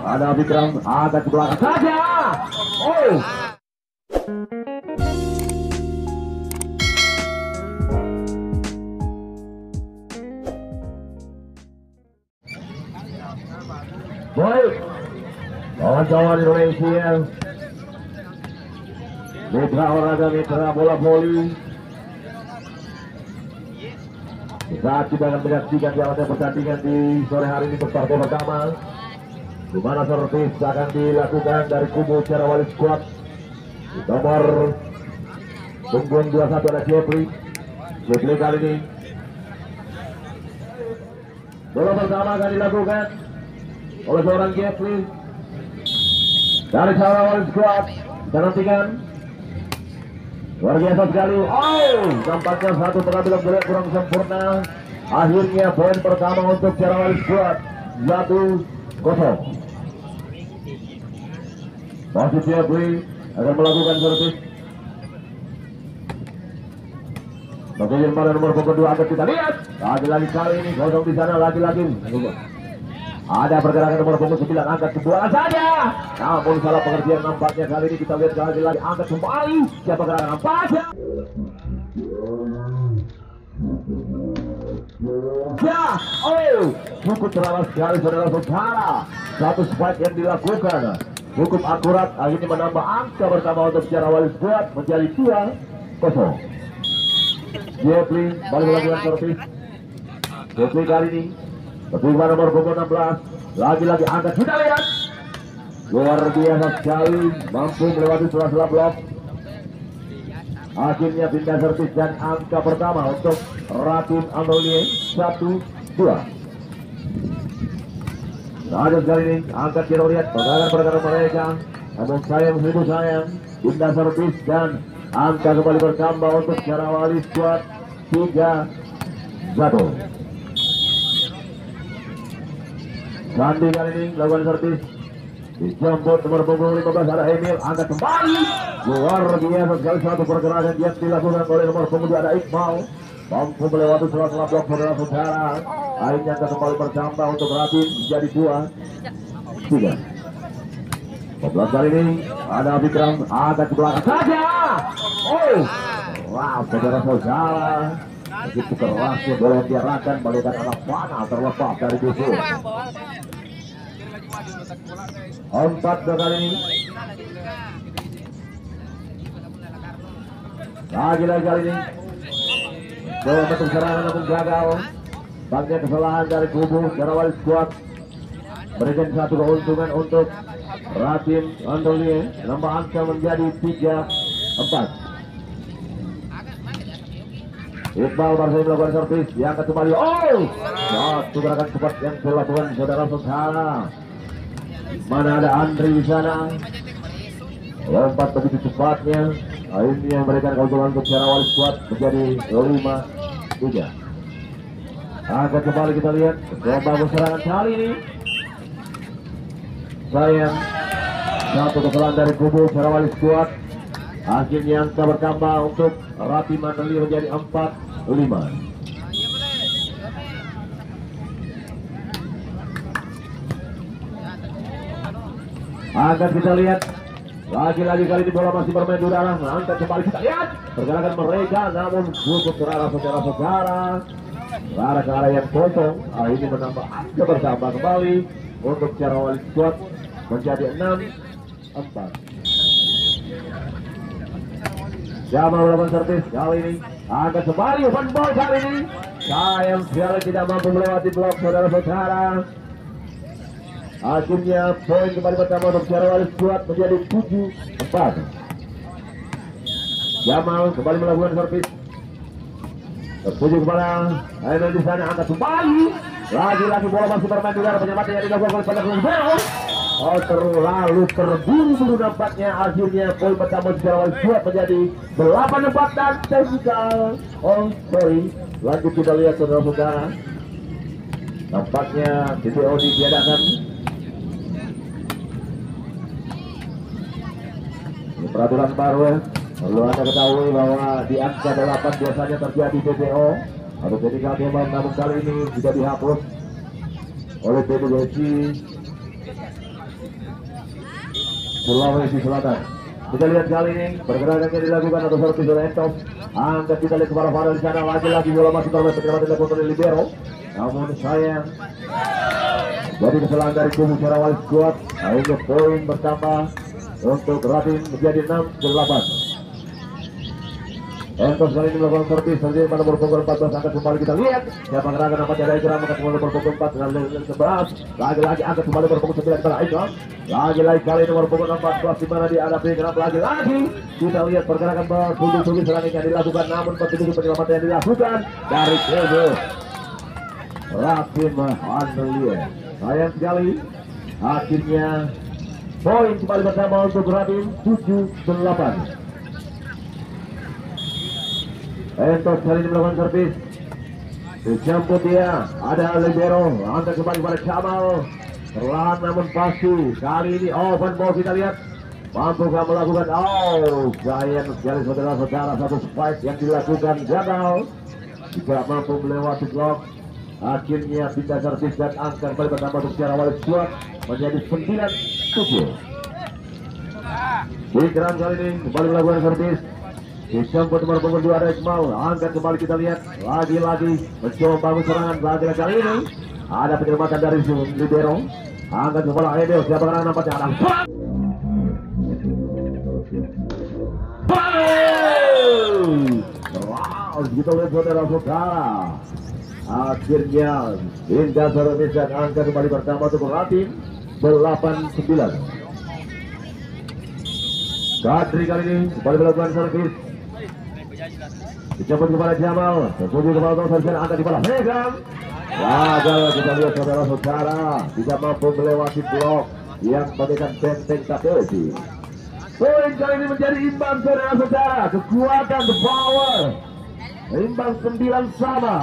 Ada Vikram agak ke belakang saja. Oh. Baik, kawan-kawan Indonesia, mitra olahraga, mitra bola voli, saat kita akan menyaksikan jalannya pertandingan di sore hari ini partai pertama, di mana servis akan dilakukan dari kubu Cerawali Squad. Di nomor punggung 21 ada Jeffrey kali ini. Bola pertama akan dilakukan oleh seorang Jeffrey dari Cerawali Squad. Kita nantikan. Luar biasa sekali. Oh, tampaknya satu pengambilan bola kurang sempurna. Akhirnya poin pertama untuk Cerawali Squad 1-0. Masih Jeffrey akan melakukan servis. Bagaimana pada nomor punggung 2 akan kita lihat. Lagi-lagi kali ini kosong di sana lagi-lagi. Ada pergerakan nomor punggung 9 angkat ke bola saja. Namun salah pengertian nampaknya kali ini kita lihat lagi-lagi angkat kembali. Siapa gerakan nampaknya? Ya, oh, cukup terawas sekali saudara-saudara. Satu spike yang dilakukan cukup akurat, akhirnya menambah angka pertama untuk Cerawali Squad menjadi 2-0. Jeffrey balik melakukan servis. Jeffrey kali ini bagaimana nomor punggung 16 lagi-lagi angkat, kita lihat luar biasa sekali, mampu melewati sela-sela blok. Akhirnya pindah servis dan angka pertama untuk Ratin Anolie 1-2. Lanjut kali ini angkat kita lihat pergerakan mereka. Namun sayang pindah servis dan angka kembali bertambah untuk Cerawali Squad 3-1. Sandi kali ini lakukan servis. Dijemput nomor punggung 15 ada Emil, angkat kembali. Luar biasa sekali satu pergerakan yang dilakukan oleh nomor punggung 2 ada Iqbal. Mampu melewati sela-sela blok saudara-saudara. Akhirnya kembali bertambah untuk Ratin menjadi 2-3. 14 kali ini ada Vikram agak ke belakang saja. Oh, wow, saudara-saudara, begitu kerasnya bola yang diarahkan bagaikan anak panah terlepas dari musuh. 4 kali ini lagi-lagi kali ini bola bentuk serangan namun gagal. Banyak kesalahan dari kubu Cerawali Squad. Berikan satu keuntungan untuk Ratin Anolie. Nambah angka menjadi 3-4. Iqbal baru melakukan servis yang kembali. Oh, satu gerakan cepat yang dilakukan saudara-saudara. Mana ada Andri di sana. Lompat begitu cepatnya. Akhirnya memberikan keuntungan untuk Cerawali Squad menjadi 5-3. Angkat kembali kita lihat coba serangan kali ini. Sayang satu kesalahan dari kubu Cerawali Squad. Akhirnya angka bertambah untuk Ratin Anolie menjadi 4-5. Angkat kita lihat lagi-lagi kali ini bola masih bermain di udara. Angkat kembali kita lihat pergerakan mereka, namun cukup terarah saudara-saudara. Arah ke arah yang kosong, ini menambah angka bertambah kembali untuk Cerawali Squad menjadi 6-4. Jamal melakukan servis kali ini, angkat kembali open ball kali ini. Sayang sekali tidak mampu melewati blok saudara-saudara. Akhirnya poin kembali pertama untuk Cerawali Squad menjadi 7-4. Jamal kembali melakukan servis. Tertuju kepada Emil di sana, angkat kembali. Lagi-lagi bola masih bermain di udara, penyelamatnya yang dilakukan pada Bel. Oh, terlalu terburu-buru nampaknya. Akhirnya poin pertama Cerawali Squad menjadi 8-4 dan technical. Oh, sorry. Lanjut kita lihat saudara-saudara. Nampaknya TPO ditiadakan. Ini peraturan baru ya. Perlu Anda ketahui bahwa di angka 8 biasanya terjadi PPO atau technical tembak, namun kali ini sudah dihapus oleh PBBC. Sulawesi Selatan. Kita lihat kali ini pergerakan yang dilakukan atau servis oleh Entos. Angkat kita lihat kepada Fadel di sana, lagi-lagi bola masih terlalu penyelamat dilakukan oleh libero. Namun sayang, jadi kesalahan dari kubu Sarawal Squad. Akhirnya poin bertambah untuk Ratin menjadi 6-8. Entos kali ini melakukan servis pada nomor punggung 14. Angkat kembali, kita lihat siapa gerakan nampaknya ada Ikram angkat kembali nomor punggung 4 dengan 11. Lagi-lagi angkat kembali nomor punggung 9 pada Ikram. Lagi-lagi kali nomor punggung 14 di mana dihadapi Ikram. Lagi-lagi kita lihat pergerakan bertubi-tubi serangan yang dilakukan, namun bertubi-tubi penyelamatan yang dilakukan dari kubu Ratin Handelia. Sayang sekali, akhirnya poin kembali bersama untuk Ratin 7-8. Entos kali ini melakukan servis, dicampur dia, ada libero, angkat kembali pada Kamal, perlahan namun pasti. Kali ini open ball, kita lihat mampukah melakukan, sayang sekali saudara-saudara, satu spike yang dilakukan gagal, tidak mampu melewati blok. Akhirnya bisa servis dan angkat kembali bersama untuk Sarawal Squad menjadi 9-7. Ikram kali ini kembali melakukan servis, dicampur nomor punggung 2 ada Iqmal. Angkat kembali, kita lihat lagi-lagi mencoba bangun serangan. Lagi-lagi kali ini ada penyelamatan dari libero. Angkat kembali Aidil, siapa yang nampaknya ada wow, kita lihat saudara-saudara, akhirnya hingga servis dan angkat kembali pertama untuk Ratin 8-9. Kadri kali ini kembali melakukan servis, dicampur kepada Jamal, tertuju kepada Tosan, angkat di bola Hegam. Gagal, kita lihat saudara-saudara, tidak mampu melewati blok yang bagaikan benteng strategi. Poin kali ini menjadi imbang saudara-saudara, kekuatan, the power, imbang 9 sama.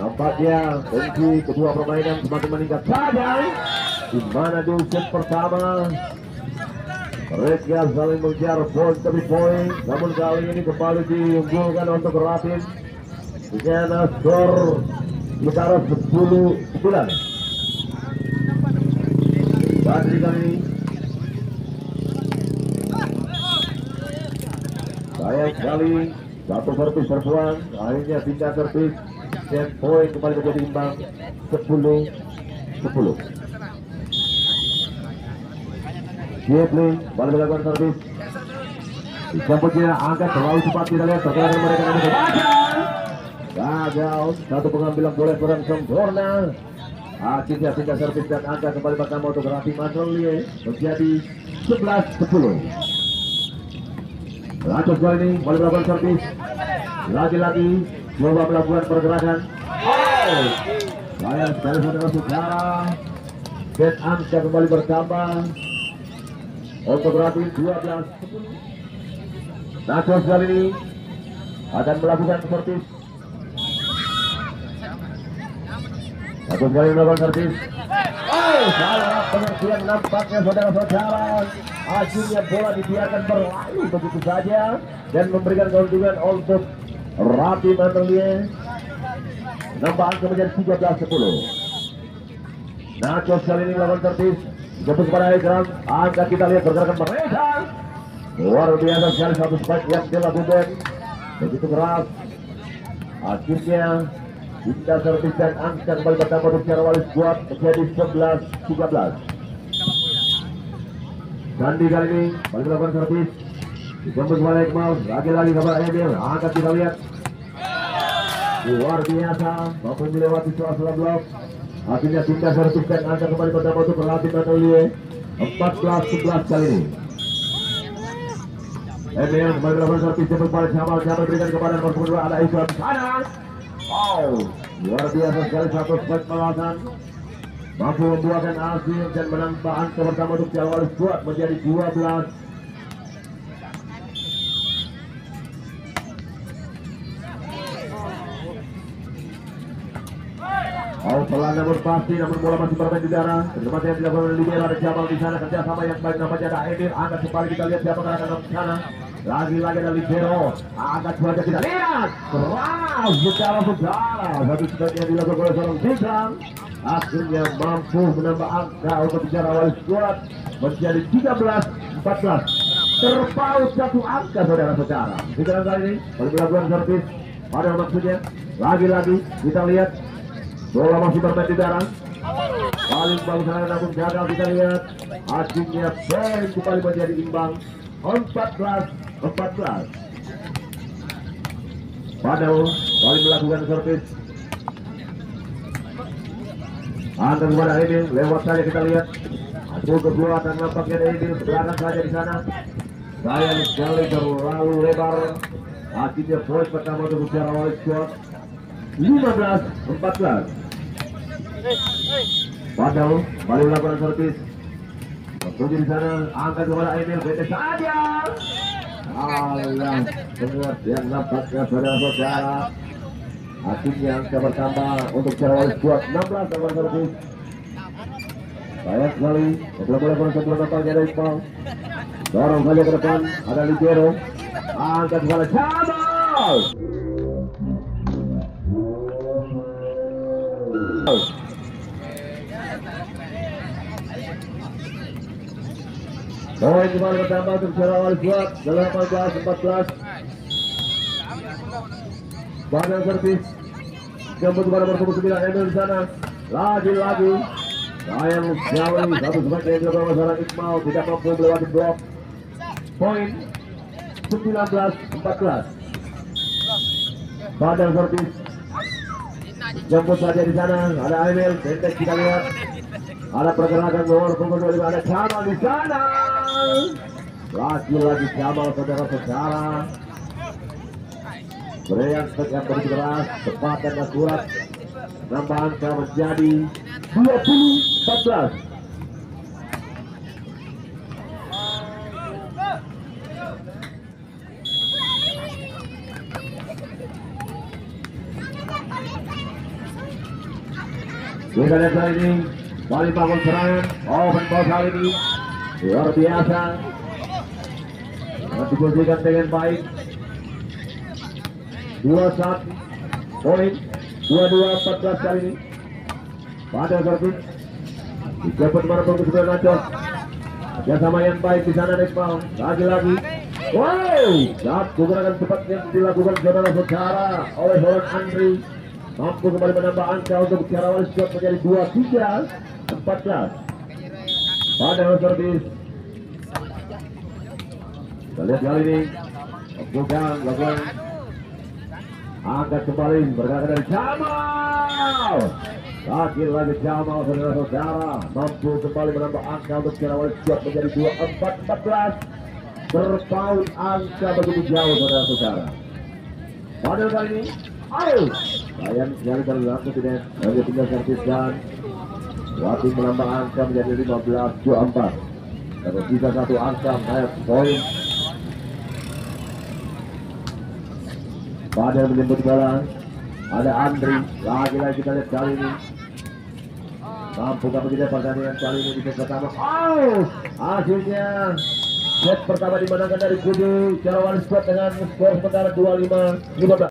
Nampaknya tensi kedua permainan semakin meningkat saja, di mana di set pertama mereka saling mengejar poin demi poin, namun kali ini kembali diunggulkan untuk Ratin dengan skor sementara 10-9. Badri kali ini sayang sekali satu servis terbuang, akhirnya pindah servis dan poin kembali menjadi imbang 10-10. Kipling baru melakukan servis, dicampurnya angkat terlalu cepat, kita lihat sekarang mereka namun gagal, satu pengambilan bola kurang sempurna. Akhirnya pindah servis dan angkat kembali pertama untuk Rafi Mandolie menjadi 11-10. Ratus kali ini baru melakukan servis, lagi-lagi coba melakukan pergerakan. Sayang sekali saudara-saudara, dan angka kembali bertambah untuk Ratin 12-10. Nasos kali ini akan melakukan servis, Nasos kali melakukan servis. Salah pengertian nampaknya saudara-saudara. Akhirnya bola dibiarkan berlalu begitu saja dan memberikan keuntungan untuk Ratin Mandolie. Nambah angka menjadi 13-10. Nasos kali ini melakukan servis, jemput kepada Ikram, angkat, kita lihat pergerakan mereka luar biasa sekali, satu spike yang dilakukan begitu keras. Akhirnya kita servis dan angkat kembali pertama untuk Sarawal Squad menjadi 11-13. Sandi kali ini balik melakukan servis, dijemput kepada Iqmal, lagi-lagi kepada Emil, angkat, kita lihat luar biasa mampu melewati celah-celah blok. Akhirnya pindah servis dan angkat kembali pertama untuk Ratin Mandolie 14-11 kali ini. Emil kembali melakukan servis, jemput kepada Jamal, Jamal berikan kepada nomor 2 ada Ikram sana. Luar biasa sekali, satu spike melawan, mampu membuahkan hasil dan menambah angka pertama untuk Sarawal Squad menjadi 12. Pelan namun pasti, namun bola masih bermain di udara. Tempat yang dilakukan oleh Libero, ada Jamal di sana, kerjasama yang baik namanya ada Emil. Angkat kembali, kita lihat siapa yang akan di sana. Lagi-lagi ada Libero, angkat saja kita lihat. Keras saudara-saudara. Satu sekali yang dilakukan oleh seorang Bintang. Akhirnya mampu menambah angka untuk bicara wali squad menjadi 13-14. Terpaut satu angka saudara-saudara. Sekarang kali ini baru melakukan servis. Padahal maksudnya lagi-lagi kita lihat bola masih bermain di darat. Paling bagus namun gagal, kita lihat. Akhirnya poin kembali menjadi imbang 14-14. Padahal paling melakukan servis. Angkat kepada Emil, lewat saja kita lihat. Aduh kedua dan nampaknya Emil belakang saja di sana. Sayang sekali terlalu lebar. Akhirnya poin pertama untuk bicara wali squad 15-14. Padahal balik melakukan servis. Tertuju di sana, angkat kepada Emil, bete saja. Allah, pengertian nampaknya saudara-saudara. Akhirnya angka bertambah untuk bicara wali squad 16 lawan servis. Sayang sekali, setelah melakukan sebelum nampaknya ada Iqbal. Dorong saja ke depan, ada Libero. Angkat kepada Jamal. Poin kembali bertambah untuk bicara wali squad 18-14. Badan servis jemput kepada nomor 9 Emil di sana. Lagi-lagi sayang sekali satu sebagai yang dilakukan masalah Iqbal tidak mampu melewati blok. Poin 19-14. Badan servis jemput saja di sana. Ada Emil, pendek kita lihat. Ada pergerakan nomor 25, ada Jamal di sana. Lagi-lagi Jamal saudara-saudara. Berian yang begitu keras, tepat dan akurat. Nambah angka menjadi 20-14. Kita lihat kali ini balik bangun serangan, open ball kali ini luar biasa. Diposisikan dengan baik. 21 poin 22-14 kali ini. Pada servis dijemput marah kepada Nachos. Kerjasama yang baik di sana Iqbal. Lagi-lagi wow, satu gerakan cepat yang dilakukan saudara-saudara oleh seorang Andri mampu kembali menambah angka untuk bicara wali squad menjadi 23-14. Pada servis kita lihat kali ini bukan lakukan angkat kembali bergerak dari Jamal. Lagi-lagi Jamal saudara-saudara mampu kembali menambah angka untuk bicara wali squad menjadi 24-14. Berpaut angka begitu jauh saudara-saudara. Pada kali ini sayang sekali terlalu tidak hanya tinggal servis dan Watim menambah angka menjadi 15-24. Terus bisa satu angka naik poin. Pada menjemput bola ada Andri. Lagi-lagi kita lihat kali ini mampukah begitu pertandingan kali ini di set pertama. Akhirnya set pertama dimenangkan dari Kudu Jarawali Squad dengan skor sementara 25-15.